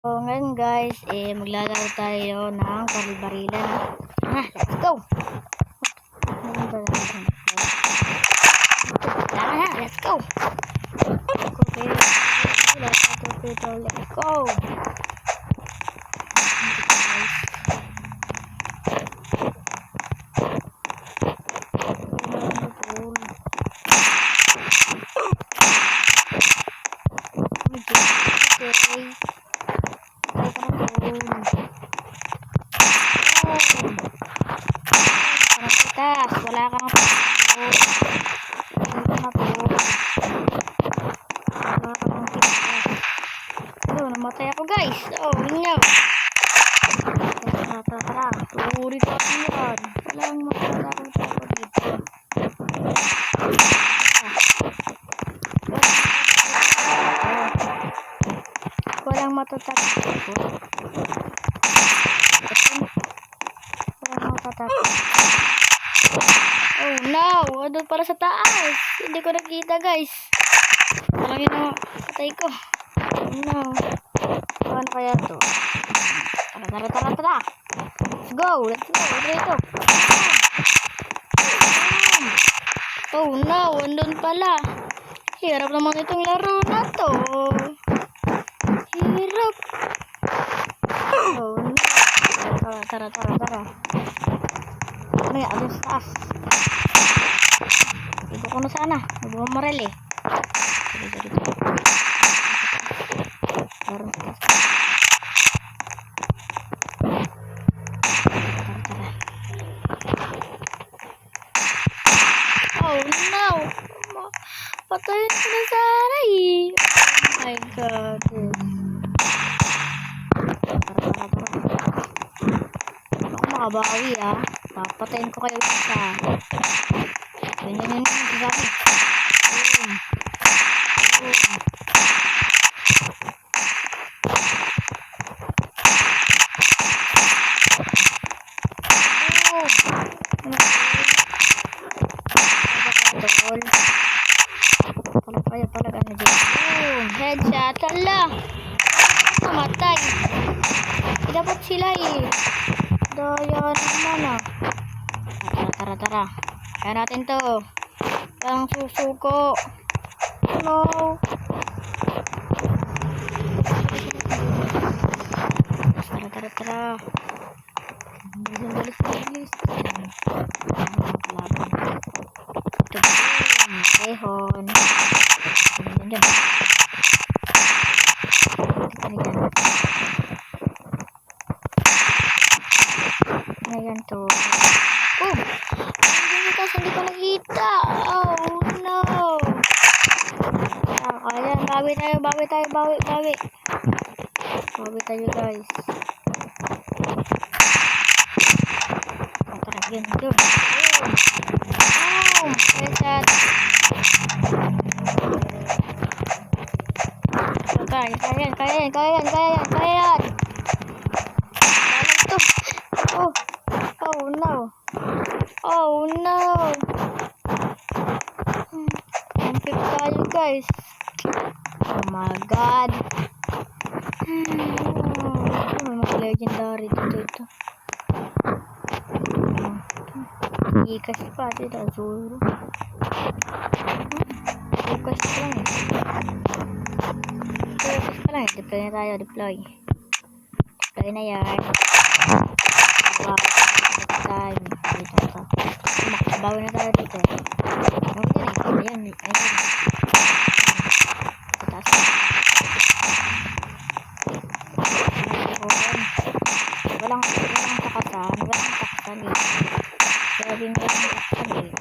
Ngayon guys, maglalaro tayo ng baril-barilan. Let's go! Let's go! Let's go! Wala kang namatay ako guys. Inyaw. Tara. Tuuri ka yan. Walang matatakot ako dito. Walang matatakot ako. Oh no! Ano para sa taas? Hindi ko nakita guys. Parang yun ang patay ko. Oh no. Ano kaya to? Tara. Let's go. Dito. Oh no! Andun pala. Hirap naman itong laro na to. Hirap. Oh no. Tara. Ano yan? Ano sa taas? Ibo ko na sana. Ibo mo maril eh. Sige. Tara. Oh no! Patayin ko na sana eh. Oh my god. Tara. Ako makabawi ah. Papatayin ko kayo isa. Ganyan. Sabi. Boom. Kalau kaya pala ganun dito. Boom. Headshot. Tala. Namatay. Dapat sila eh. Daya naman ah. Tara. Kaya natin to. Ang susuko. No. Tara. Bilis. Dehon. Diyan. Ayan to. Hindi ko nakita. Oh no. Ayan, bawi tayo. Bawi tayo guys. Tara, ganito. Headshot. Kaya. Oh no. Ampik tayo guys. Oh my god. Mga legendary dito. Ikas pa dito. Zoro. Ikas pa lang. Deploy na tayo. Deploy na yan. Time. Dito. Bawi na tayo dito. Ayan. Taas. Walang takasan eh. Sabing walang takasan eh.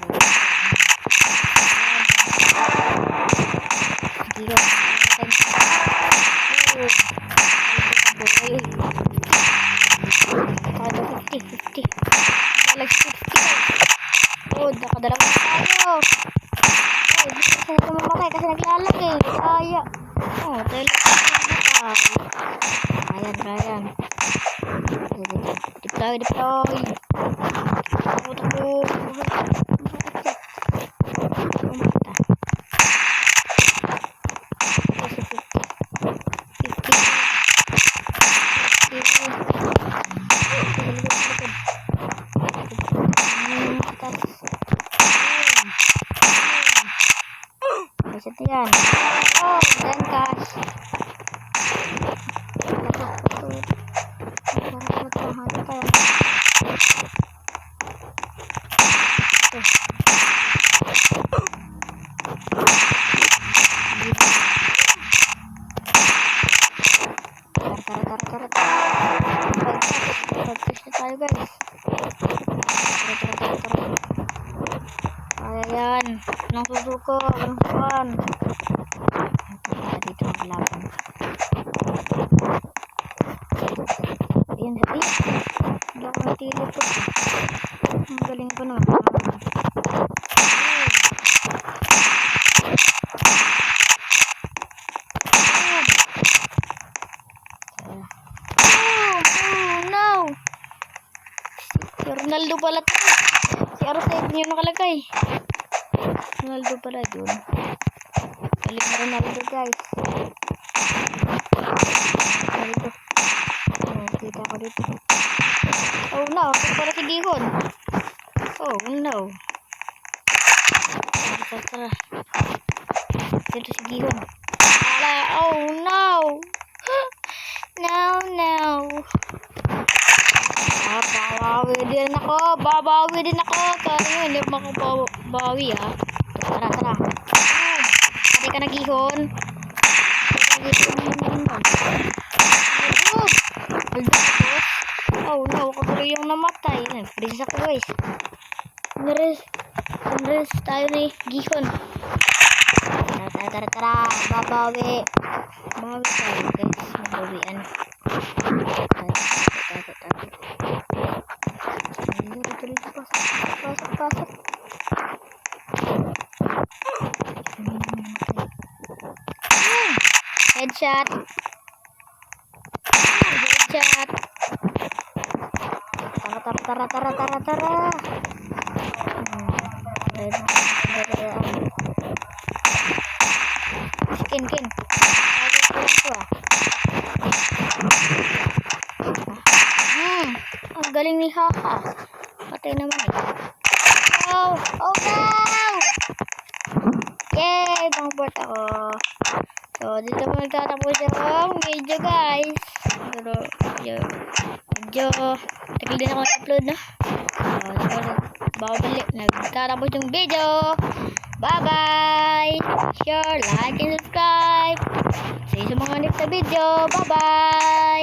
Sige. Kada 50. Like 60. Nakadalawa na tayo. Kasi ito mamatay kasi naglalag eh. Kaya. Ayan. Deploy. Takbo. Ayan. Oh, then cash. Ayan, nang susuko, ganun. Dito maglaban. Ayan, dati. Hindi ako natilikot. Ang galing ko naman. Oh no! Si Ronaldo pala to. Si R7 yung nakalagay. Ronaldo pala dun. Galing na Ronaldo, guys. Ronaldo. Oh, kita ko dito. Oh no, ito para si Gihon. Oh no. Tara. Dito si Gihon. Oh no. No. Babawi din ako. Kaya hindi makabawi ah. Tara. Pati ka na Gihon. Oh no, ako tuloy yung namatay. Freeze ako, guys. Nres tayo ni Gihon. Tara. Babawi tayo, guys. Mabawian. Pasok. Headshot. Tara. Kin. Ang galing ni Haha. Patay naman eh. Oh no! Yay! Bangport ako. So, dito po nagtatapos yung video, guys. Pero, medyo tagal din ako nag-upload, no? So, babalik. Nagtatapos yung video. Bye-bye! Share, like, and subscribe. See you sa mga next na video. Bye-bye!